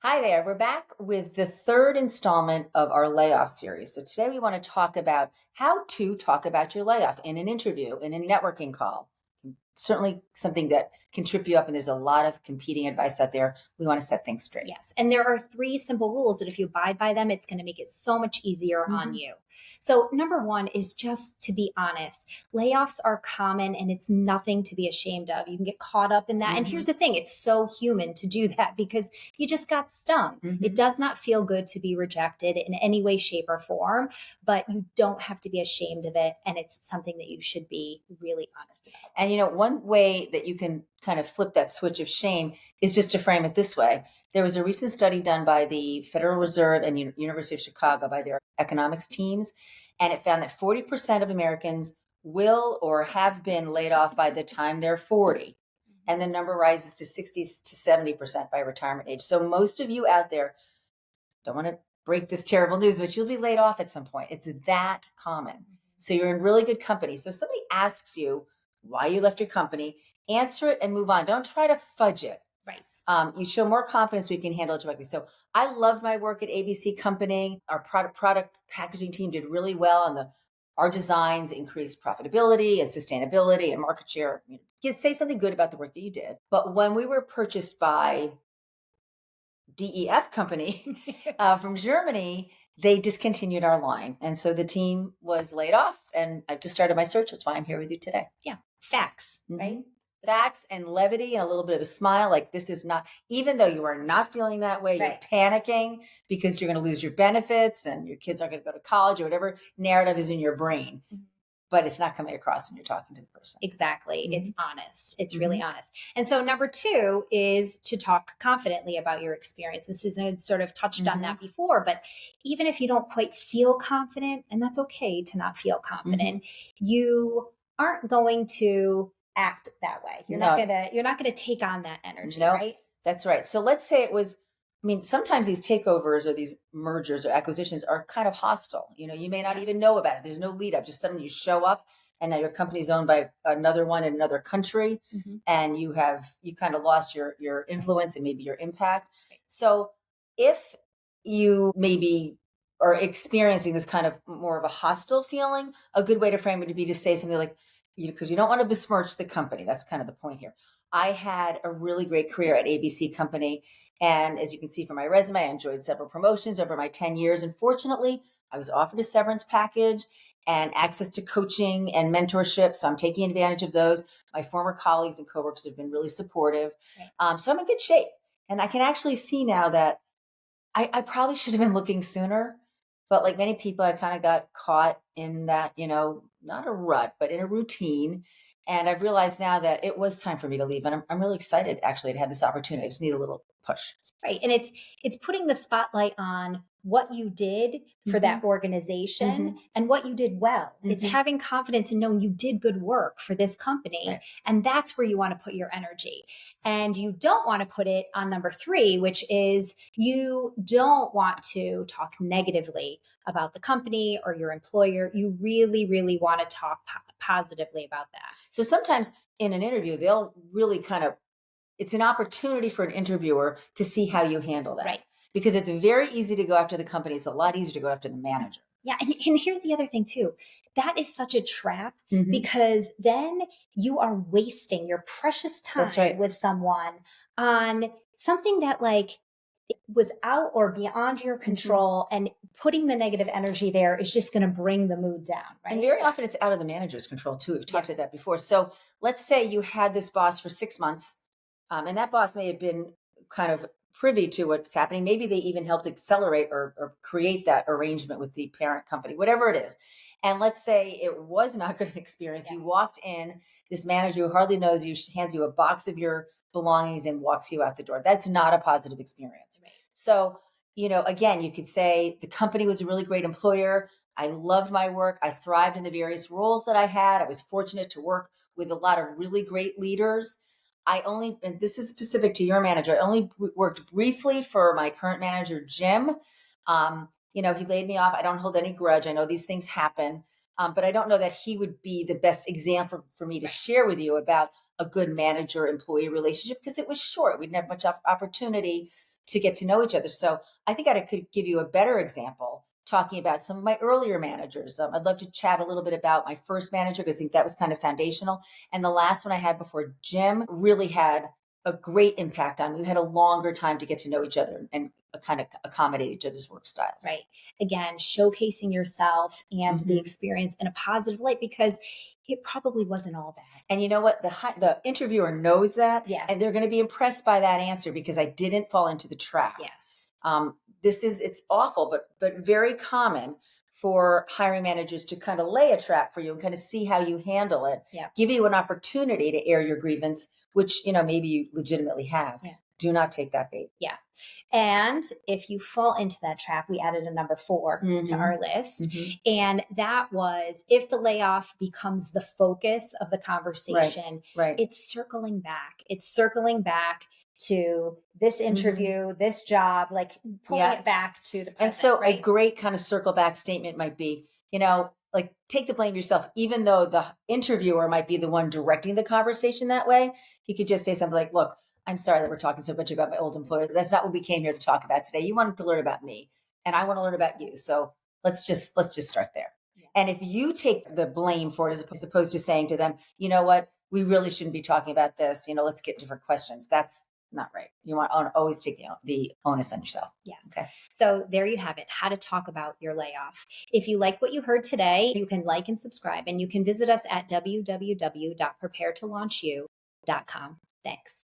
Hi there. We're back with the third installment of our layoff series. So today we want to talk about how to talk about your layoff in an interview, in a networking call. Certainly something that can trip you up, and there's a lot of competing advice out there. We want to set things straight. Yes. And there are three simple rules that if you abide by them, it's going to make it so much easier on Mhm. you. So, number one is just to be honest. Layoffs are common and it's nothing to be ashamed of. You can get caught up in that. And here's Mhm. the thing, it's so human to do that because you just got stung. It Mhm. does not feel good to be rejected in any way, shape, or form, but you don't have to be ashamed of it. And it's something that you should be really honest about. And one way that you can kind of flip that switch of shame is just to frame it this way. There was a recent study done by the Federal Reserve and University of Chicago by their economics teams, and it found that 40% of Americans will or have been laid off by the time they're 40. And the number rises to 60 to 70% by retirement age. So most of you out there don't want to break this terrible news, but you'll be laid off at some point. It's that common. So you're in really good company. So if somebody asks you why you left your company, answer it and move on. Don't try to fudge it. Right. You show more confidence, we can handle it directly. So I loved my work at ABC Company. Our product packaging team did really well, and our designs increased profitability and sustainability and market share. Just say something good about the work that you did. But when we were purchased by DEF company from Germany, they discontinued our line. And so the team was laid off, and I've just started my search. That's why I'm here with you today. Yeah. Facts, right? Mhm. Facts and levity and a little bit of a smile. Like, this is not, even though you are not feeling that way, you're Right. panicking because you're going to lose your benefits and your kids aren't going to go to college or whatever narrative is in your brain. Mhm. But it's not coming across when you're talking to the person. Exactly. Mhm. It's honest. It's really honest. And so, number two is to talk confidently about your experience. And Susan had sort of touched on that before, but even if you don't quite feel confident, and that's okay to not feel confident, you aren't going to act that way. No. You're not gonna take on that energy, No, right? that's right. So let's say it was, I mean, sometimes these takeovers or these mergers or acquisitions are kind of hostile. You may not Yeah. even know about it. There's no lead up. Just suddenly you show up and now your company's owned by another one in another country, Mhm. and you kind of lost your influence and maybe your impact. Right. So if you maybe are experiencing this kind of more of a hostile feeling, a good way to frame it would be to say something like, because you don't want to besmirch the company. That's kind of the point here. I had a really great career at ABC Company. And as you can see from my resume, I enjoyed several promotions over my 10 years. And fortunately, I was offered a severance package and access to coaching and mentorship. So I'm taking advantage of those. My former colleagues and coworkers have been really supportive. Right. So I'm in good shape. And I can actually see now that I probably should have been looking sooner. But like many people, I kind of got caught in that, not a rut, but in a routine. And I've realized now that it was time for me to leave. And I'm really excited actually to have this opportunity. I just need a little push. Right. And it's putting the spotlight on what you did for Hmm. that organization Hmm. and what you did well. It's Hmm. having confidence in knowing you did good work for this company. Right. And that's where you want to put your energy. And you don't want to put it on number three, which is you don't want to talk negatively about the company or your employer. You really, really want to talk positively about that. So sometimes in an interview, they'll really it's an opportunity for an interviewer to see how you handle that. Right. Because it's very easy to go after the company. It's a lot easier to go after the manager. Yeah. And here's the other thing, too. That is such a trap Mhm. because then you are wasting your precious That's time right. with someone on something that, like, was out or beyond your control, and putting the negative energy there is just going to bring the mood down, right? And very often it's out of the manager's control too. We've talked about that before. So let's say you had this boss for 6 months, and that boss may have been kind of privy to what's happening. Maybe they even helped accelerate or create that arrangement with the parent company, whatever it is. And let's say it was not good experience. Yeah. You walked in, this manager who hardly knows you hands you a box of your belongings and walks you out the door. That's not a positive experience. Right. So, again, you could say the company was a really great employer. I loved my work. I thrived in the various roles that I had. I was fortunate to work with a lot of really great leaders. And this is specific to your manager, I only worked briefly for my current manager, Jim. He laid me off. I don't hold any grudge. I know these things happen. But I don't know that he would be the best example for me to share with you about a good manager employee relationship because it was short. We didn't have much opportunity to get to know each other. So I think I could give you a better example talking about some of my earlier managers. I'd love to chat a little bit about my first manager because I think that was kind of foundational. And the last one I had before Jim really had a great impact on me. We had a longer time to get to know each other and kind of accommodate each other's work styles. Right. Again, showcasing yourself and the experience in a positive light, because it probably wasn't all bad. And you know what? The interviewer knows that, Yes. and they're going to be impressed by that answer because I didn't fall into the trap. Yes. It's awful, but very common for hiring managers to kind of lay a trap for you and kind of see how you handle it. Yeah. Give you an opportunity to air your grievance, which, maybe you legitimately have. Yeah. Do not take that bait. Yeah. And if you fall into that trap, we added a number 4 to our list. And that was, if the layoff becomes the focus of the conversation, Right. it's circling back. It's circling back to this interview, this job, like pulling it back to the present. And so right? a great kind of circle back statement might be, like take the blame yourself, even though the interviewer might be the one directing the conversation that way. You could just say something like, look, I'm sorry that we're talking so much about my old employer. That's not what we came here to talk about today. You wanted to learn about me and I want to learn about you. So let's just start there. Yeah. And if you take the blame for it, as opposed to saying to them, you know what, we really shouldn't be talking about this. Let's get different questions. That's not right. You want to always take the onus on yourself. Yes. Okay. So there you have it, how to talk about your layoff. If you like what you heard today, you can like and subscribe, and you can visit us at www.preparetolaunchu.com. Thanks.